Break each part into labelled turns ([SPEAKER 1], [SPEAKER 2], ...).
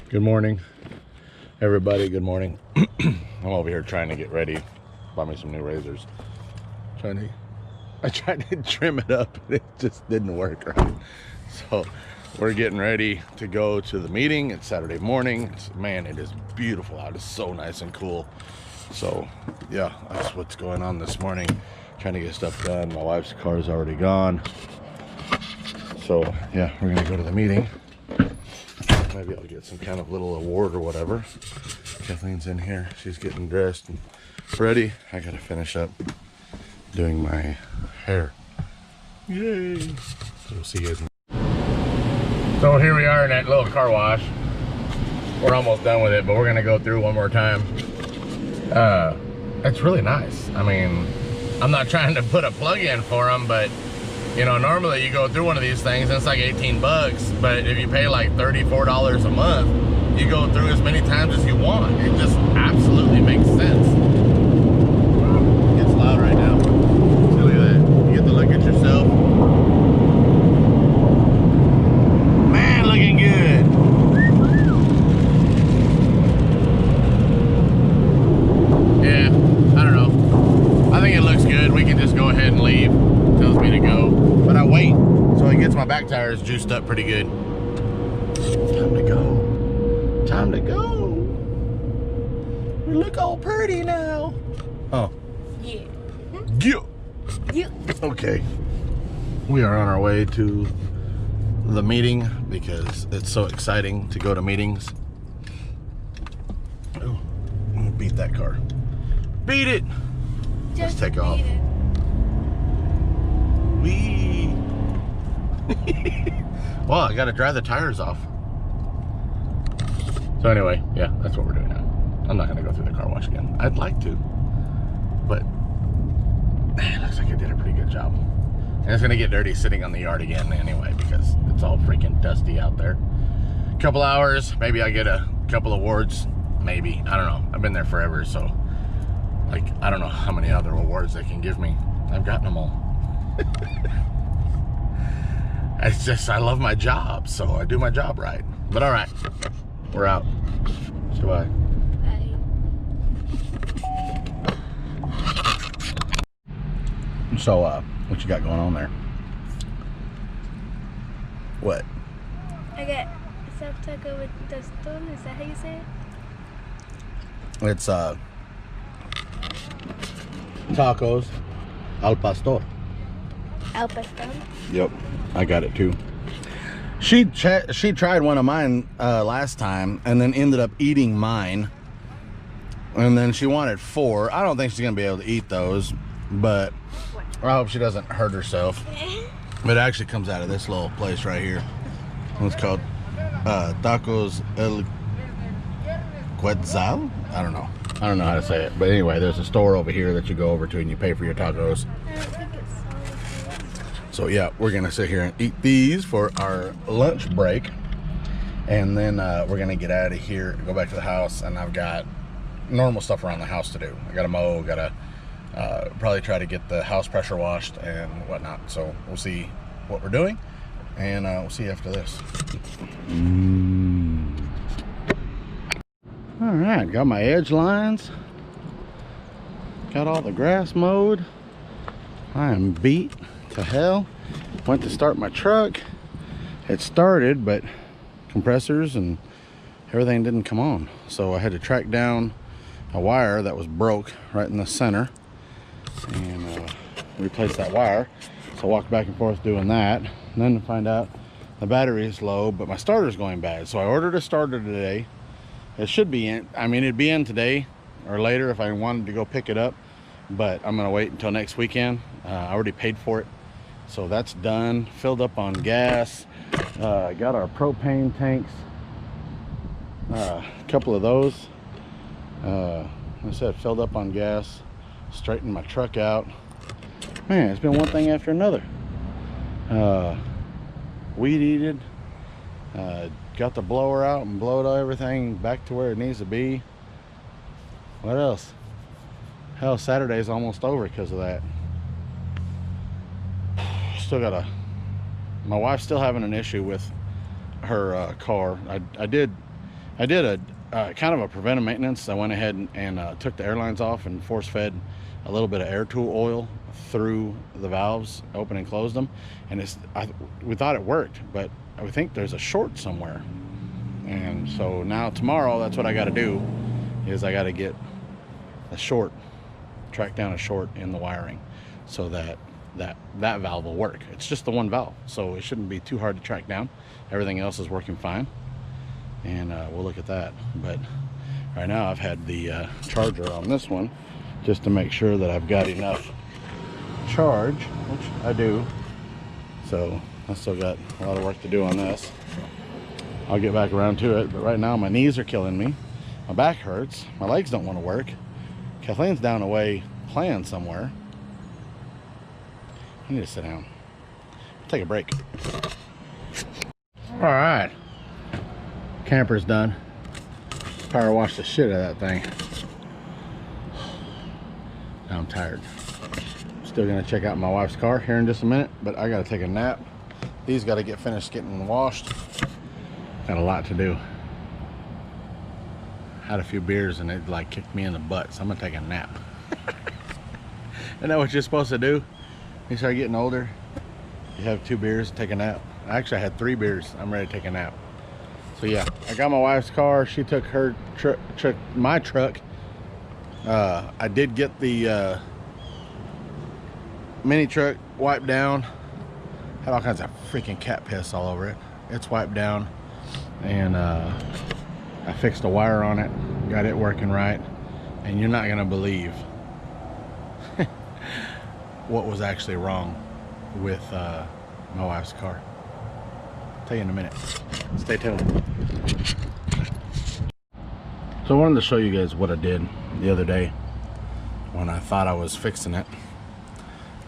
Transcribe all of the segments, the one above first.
[SPEAKER 1] Good morning, everybody. Good morning. I'm over here trying to get ready. Bought me some new razors. I tried to trim it up, and it just didn't work right. So we're getting ready to go to the meeting. It's Saturday morning. Man, it is beautiful out. It's so nice and cool. So yeah, that's what's going on this morning. Trying to get stuff done. My wife's car is already gone. So yeah, we're gonna go to the meeting. Maybe I'll get some kind of little award or whatever. Kathleen's in here. She's getting dressed and ready. I gotta finish up doing my hair. Yay! So we'll see you guys. So here we are in that little car wash. We're almost done with it, but we're gonna go through one more time. It's really nice. I mean, I'm not trying to put a plug in for them, but you know, normally you go through one of these things and it's like 18 bucks, but if you pay like $34 a month, you go through as many times as you want. It just absolutely makes sense. It's loud right now. So look at that. You get to look at yourself. Man, looking good. Yeah, I don't know. I think it looks good. We can just go ahead and leave. Tells me to go, but I wait so it gets my back tires juiced up pretty good. Time to go. Time to go. We look all pretty now. Oh.
[SPEAKER 2] Yeah.
[SPEAKER 1] Yeah.
[SPEAKER 2] Yeah.
[SPEAKER 1] Okay. We are on our way to the meeting because it's so exciting to go to meetings. Oh, I'm gonna beat that car. Beat it. Let's take off. Well, I gotta dry the tires off. So anyway, yeah, that's what we're doing now. I'm not gonna go through the car wash again. I'd like to, but man, looks like I did a pretty good job. And it's gonna get dirty sitting on the yard again anyway because it's all freaking dusty out there. Couple hours, maybe I get a couple awards, maybe. I don't know. I've been there forever, so like I don't know how many other awards they can give me. I've gotten them all. It's just I love my job, so I do my job right. But all right, we're out. Say bye.
[SPEAKER 2] Bye.
[SPEAKER 1] So what you got going on there? What?
[SPEAKER 2] I got soft taco with tostón. Is that how you say it?
[SPEAKER 1] It's tacos al pastor.
[SPEAKER 2] Al pastor.
[SPEAKER 1] Yep, I got it too. She tried one of mine last time and then ended up eating mine. And then she wanted 4. I don't think she's gonna be able to eat those, but I hope she doesn't hurt herself. It actually comes out of this little place right here. It's called Tacos El Quetzal? I don't know how to say it. But anyway, there's a store over here that you go over to and you pay for your tacos. So yeah, we're gonna sit here and eat these for our lunch break, and then we're gonna get out of here, go back to the house, and I've got normal stuff around the house to do. I gotta mow, gotta probably try to get the house pressure washed and whatnot. So we'll see what we're doing, and we'll see you after this. All right, got my edge lines, got all the grass mowed. I am beat to hell. Went to start my truck. It started, but compressors and everything didn't come on. So I had to track down a wire that was broke right in the center and replace that wire. So I walked back and forth doing that. And then to find out the battery is low, but my starter's going bad. So I ordered a starter today. It should be in, I mean, it'd be in today or later if I wanted to go pick it up, but I'm gonna wait until next weekend. I already paid for it, so that's done. Filled up on gas. Got our propane tanks, a couple of those. Like I said, filled up on gas, straightened my truck out. Man, it's been one thing after another. Weed eated, got the blower out and blowed everything back to where it needs to be. What else? Hell, Saturday's almost over because of that. Still got my wife's still having an issue with her car. I did I did a kind of a preventive maintenance. I went ahead and took the airlines off and force fed a little bit of air tool oil through the valves, open and closed them, and we thought it worked, but I think there's a short somewhere. And so now tomorrow, that's what I got to do, is I got to get a short, track down a short in the wiring, so that valve will work. It's just the one valve, so it shouldn't be too hard to track down. Everything else is working fine, and we'll look at that. But right now I've had the charger on this one just to make sure that I've got enough charge, which I do. So I still got a lot of work to do on this. I'll get back around to it, but right now my knees are killing me, my back hurts, my legs don't want to work. Kathleen's down away playing somewhere. I need to sit down. Take a break. All right, camper's done. Power washed the shit out of that thing. Now I'm tired. Still gonna check out my wife's car here in just a minute, but I gotta take a nap. These gotta get finished getting washed. Got a lot to do. Had a few beers and it like kicked me in the butt, so I'm gonna take a nap. Isn't that what you're supposed to do? You start getting older, you have 2 beers, take a nap. Actually, I had 3 beers. I'm ready to take a nap. So yeah, I got my wife's car. She took her my truck. I did get the mini truck wiped down. Had all kinds of freaking cat piss all over it. It's wiped down, and I fixed a wire on it, got it working right, and you're not gonna believe what was actually wrong with my wife's car. I'll tell you in a minute. Stay tuned. So I wanted to show you guys what I did the other day when I thought I was fixing it.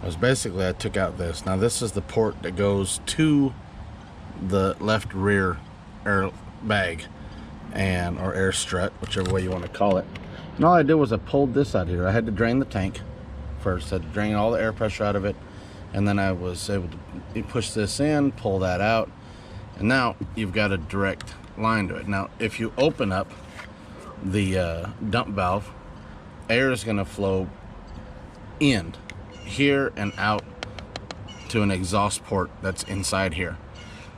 [SPEAKER 1] Was basically I took out this. Now this is the port that goes to the left rear air bag or air strut, whichever way you want to call it. And all I did was I pulled this out here. I had to drain the tank first. I had to drain all the air pressure out of it, and then I was able to push this in, pull that out, and now you've got a direct line to it. Now if you open up the dump valve, air is going to flow in here and out to an exhaust port that's inside here.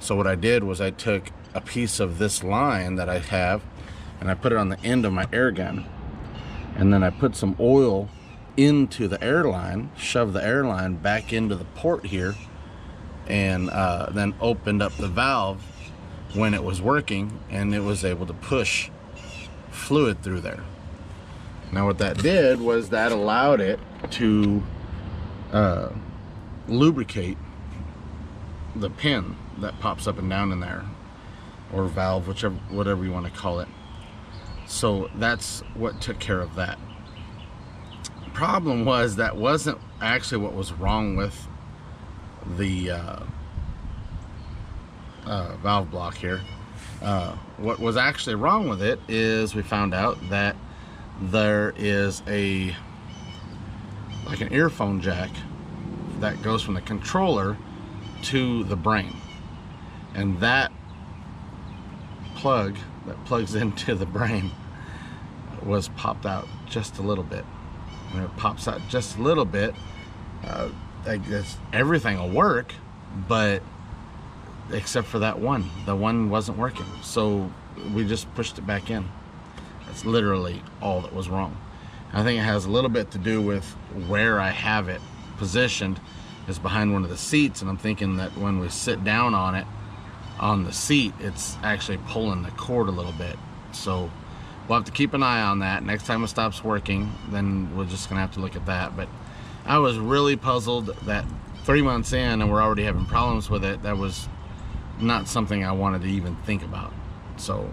[SPEAKER 1] So what I did was I took a piece of this line that I have and I put it on the end of my air gun, and then I put some oil into the airline, shoved the airline back into the port here, and then opened up the valve when it was working, and it was able to push fluid through there. Now what that did was that allowed it to lubricate the pin that pops up and down in there, or valve, whatever you want to call it. So that's what took care of that. The problem was that wasn't actually what was wrong with the valve block here. What was actually wrong with it is we found out that there is like an earphone jack that goes from the controller to the brain, and that plug that plugs into the brain was popped out just a little bit. When it pops out just a little bit, I guess everything will work, but except for that one. The one wasn't working, so we just pushed it back in. That's literally all that was wrong. I think it has a little bit to do with where I have it positioned, is behind one of the seats, and I'm thinking that when we sit down on it, on the seat, it's actually pulling the cord a little bit. So we'll have to keep an eye on that. Next time it stops working, then we're just gonna have to look at that. But I was really puzzled that 3 months in and we're already having problems with it. That was not something I wanted to even think about. So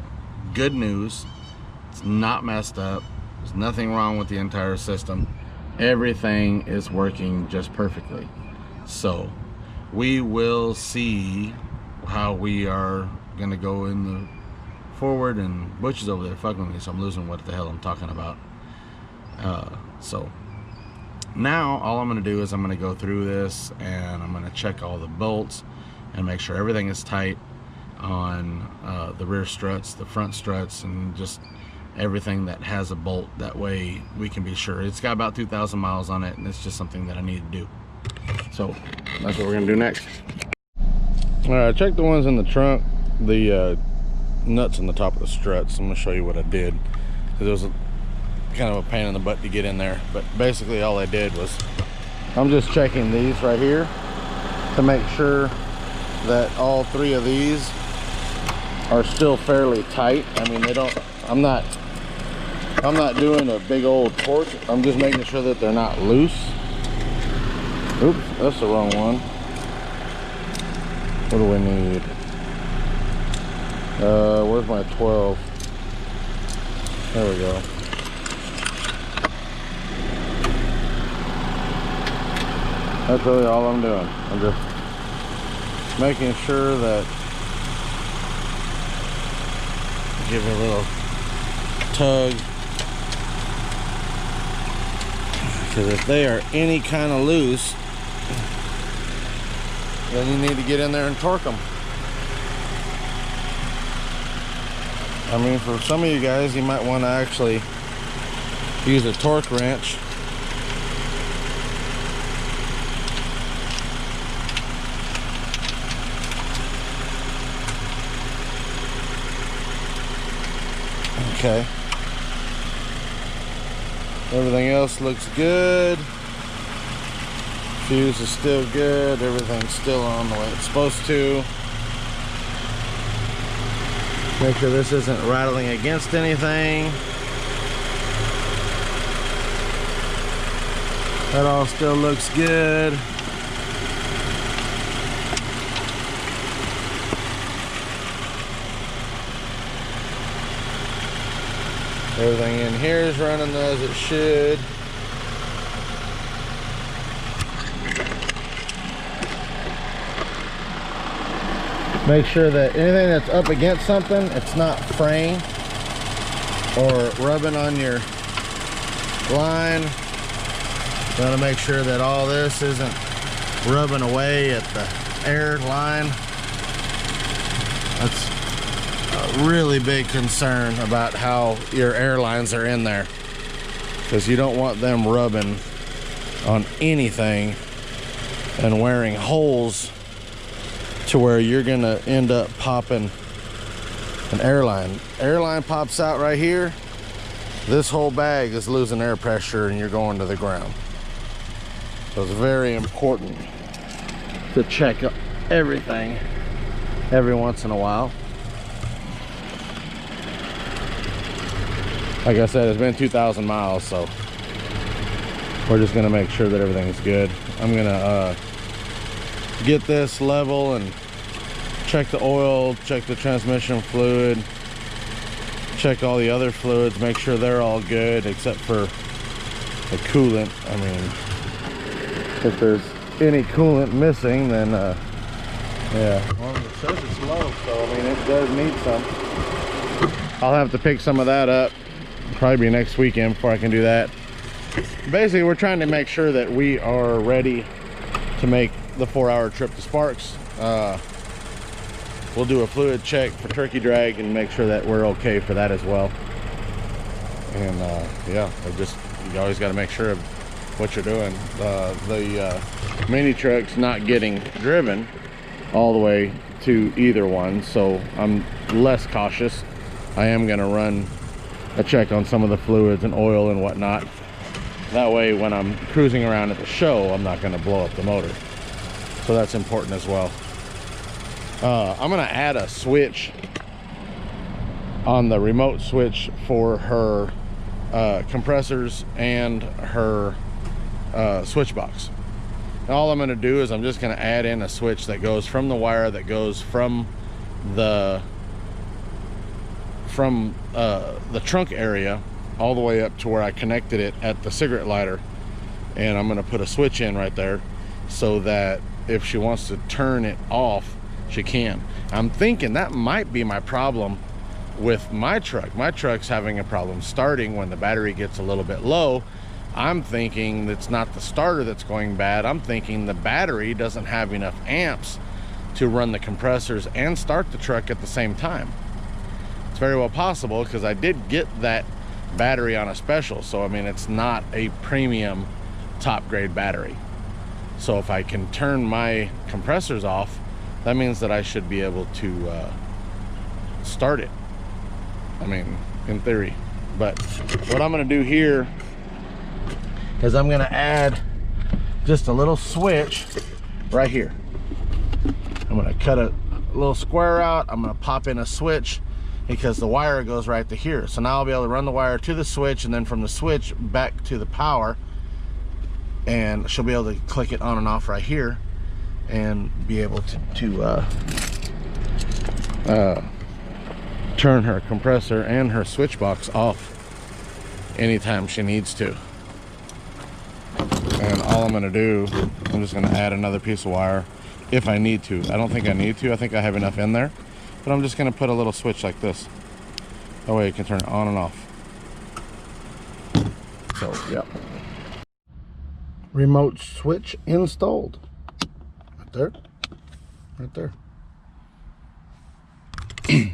[SPEAKER 1] good news, it's not messed up. There's nothing wrong with the entire system. Everything is working just perfectly. So we will see how we are gonna go in the forward, and Butch is over there fucking with me, so I'm losing what the hell I'm talking about. So now all I'm gonna do is I'm gonna go through this and I'm gonna check all the bolts and make sure everything is tight. on the rear struts, the front struts, and just everything that has a bolt. That way we can be sure. It's got about 2,000 miles on it, and it's just something that I need to do. So that's what we're gonna do next. All right, check the ones in the trunk, the nuts on the top of the struts. I'm gonna show you what I did, because it was kind of a pain in the butt to get in there. But basically all I did was, I'm just checking these right here to make sure that all 3 of these are still fairly tight. I mean, they don't, I'm not doing a big old torque. I'm just making sure that they're not loose. Oops, that's the wrong one. What do we need? Where's my 12? There we go. That's really all I'm doing. I'm just making sure that, give it a little tug, because if they are any kind of loose, then you need to get in there and torque them. I mean, for some of you guys, you might want to actually use a torque wrench. Okay. Everything else looks good. Fuse is still good. Everything's still on the way it's supposed to. Make sure this isn't rattling against anything. That all still looks good. Everything in here is running as it should. Make sure that anything that's up against something, it's not fraying or rubbing on your line. You want to make sure that all this isn't rubbing away at the air line. That's a really big concern about how your air lines are in there, because you don't want them rubbing on anything and wearing holes to where you're gonna end up popping an airline. Airline pops out right here, this whole bag is losing air pressure and you're going to the ground. So it's very important to check everything every once in a while. Like I said, it's been 2,000 miles, so we're just gonna make sure that everything's good. I'm gonna get this level and check the oil, check the transmission fluid, check all the other fluids, make sure they're all good except for the coolant. I mean, if there's any coolant missing, then yeah, well, it says it's low, so I mean, it does need some. I'll have to pick some of that up, probably be next weekend before I can do that. Basically, we're trying to make sure that we are ready to make the 4-hour trip to Sparks. We'll do a fluid check for turkey drag and make sure that we're okay for that as well. And yeah, you always got to make sure of what you're doing. The mini truck's not getting driven all the way to either one, so I'm less cautious. I am going to run a check on some of the fluids and oil and whatnot. That way when I'm cruising around at the show, I'm not going to blow up the motor. So that's important as well. I'm gonna add a switch on the remote switch for her compressors and her switch box. And all I'm gonna do is I'm just gonna add in a switch that goes from the wire that goes from the trunk area all the way up to where I connected it at the cigarette lighter. And I'm gonna put a switch in right there so that if she wants to turn it off, she can. I'm thinking that might be my problem with my truck. My truck's having a problem starting when the battery gets a little bit low. I'm thinking it's not the starter that's going bad. I'm thinking the battery doesn't have enough amps to run the compressors and start the truck at the same time. It's very well possible because I did get that battery on a special, so I mean it's not a premium top grade battery. So if I can turn my compressors off, that means that I should be able to start it. I mean, in theory. But what I'm going to do here is I'm going to add just a little switch right here. I'm going to cut a little square out. I'm going to pop in a switch because the wire goes right to here. So now I'll be able to run the wire to the switch and then from the switch back to the power, and she'll be able to click it on and off right here and be able to turn her compressor and her switch box off anytime she needs to. And all I'm going to do, I'm just going to add another piece of wire if I need to. I don't think I need to. I think I have enough in there. But I'm just going to put a little switch like this. That way you can turn it on and off. So, yeah. Remote switch installed. Right there. Right there.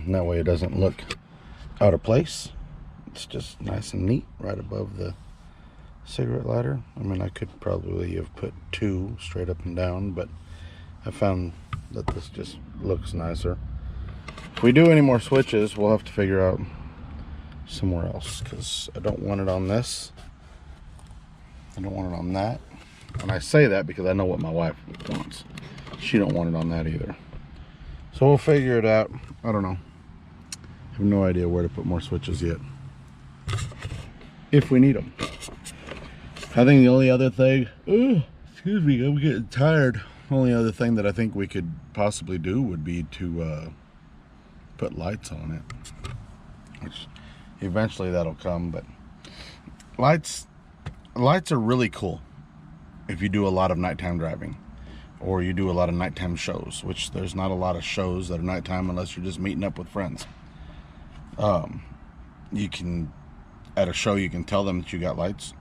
[SPEAKER 1] That way it doesn't look out of place. It's just nice and neat right above the cigarette lighter. I mean, I could probably have put two straight up and down, but I found that this just looks nicer. If we do any more switches, we'll have to figure out somewhere else, because I don't want it on this. I don't want it on that. And I say that because I know what my wife wants. She don't want it on that either. So we'll figure it out. I don't know. I have no idea where to put more switches yet, if we need them. I think the only other thing, excuse me, I'm getting tired. Only other thing that I think we could possibly do would be to put lights on it, which eventually that'll come. But lights are really cool if you do a lot of nighttime driving, or you do a lot of nighttime shows, which there's not a lot of shows that are nighttime unless you're just meeting up with friends. You can, at a show, you can tell them that you got lights,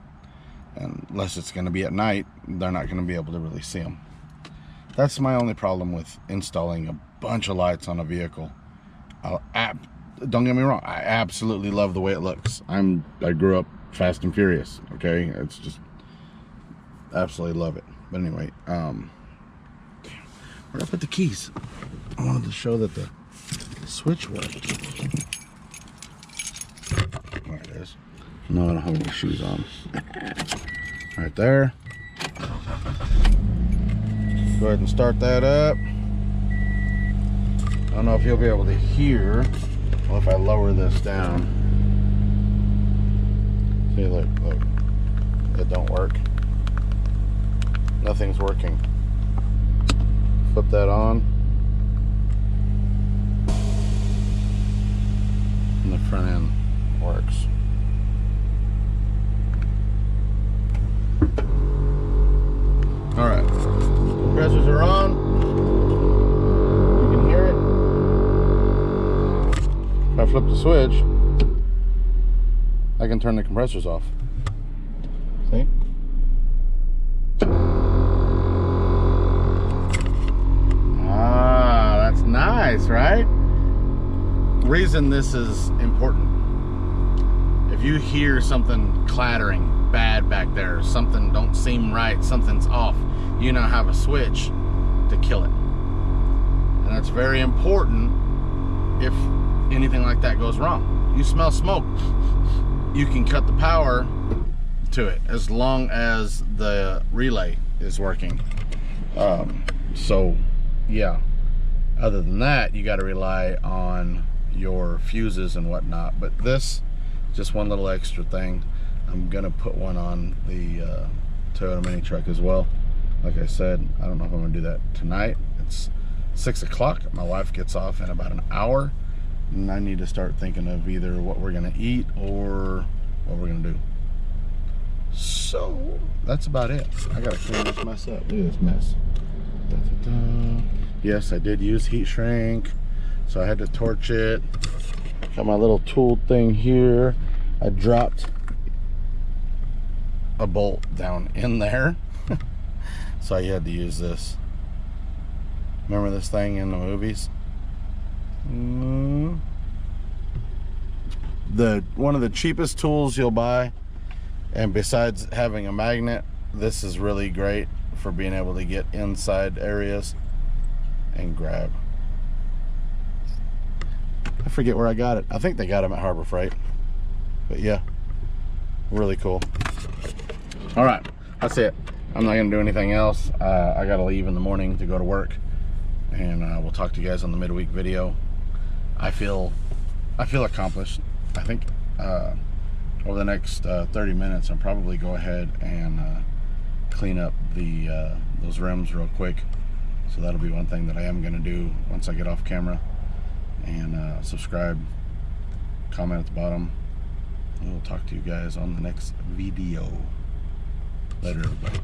[SPEAKER 1] and unless it's going to be at night, they're not going to be able to really see them. That's my only problem with installing a bunch of lights on a vehicle. Don't get me wrong, I absolutely love the way it looks. I grew up Fast and Furious, okay? It's just absolutely love it. But anyway, where'd I put the keys? I wanted to show that the switch worked. There it is. No, I don't have any shoes on. Right there. Go ahead and start that up. I don't know if you'll be able to hear. Well, if I lower this down. See, look. It don't work. Nothing's working. Flip that on. And the front end works. Alright. Compressors are on. You can hear it. If I flip the switch, I can turn the compressors off. See? That's nice, right? Reason this is important. If you hear something clattering bad back there, something don't seem right, something's off, you now have a switch to kill it. And that's very important if anything like that goes wrong. You smell smoke, you can cut the power to it as long as the relay is working. So yeah, other than that, you got to rely on your fuses and whatnot. But this, just one little extra thing. I'm gonna put one on the Toyota mini truck as well. Like I said, I don't know if I'm gonna do that tonight. It's 6 o'clock. My wife gets off in about an hour, and I need to start thinking of either what we're gonna eat or what we're gonna do. So that's about it. I gotta clean this mess up. Look at this mess. Da-da-da. Yes, I did use heat shrink, so I had to torch it. Got my little tool thing here. I dropped a bolt down in there, so I had to use this Remember this thing in the movies? One of the cheapest tools you'll buy, and besides having a magnet, this is really great for being able to get inside areas and grab. I forget where I got it. I think they got them at Harbor Freight, but yeah, really cool. All right, that's it. I'm not gonna do anything else. I gotta leave in the morning to go to work, and we'll talk to you guys on the midweek video. I feel accomplished. I think over the next 30 minutes, I'll probably go ahead and clean up those rims real quick. So that'll be one thing that I am gonna do once I get off camera. And subscribe, comment at the bottom. And we'll talk to you guys on the next video. Later, everybody.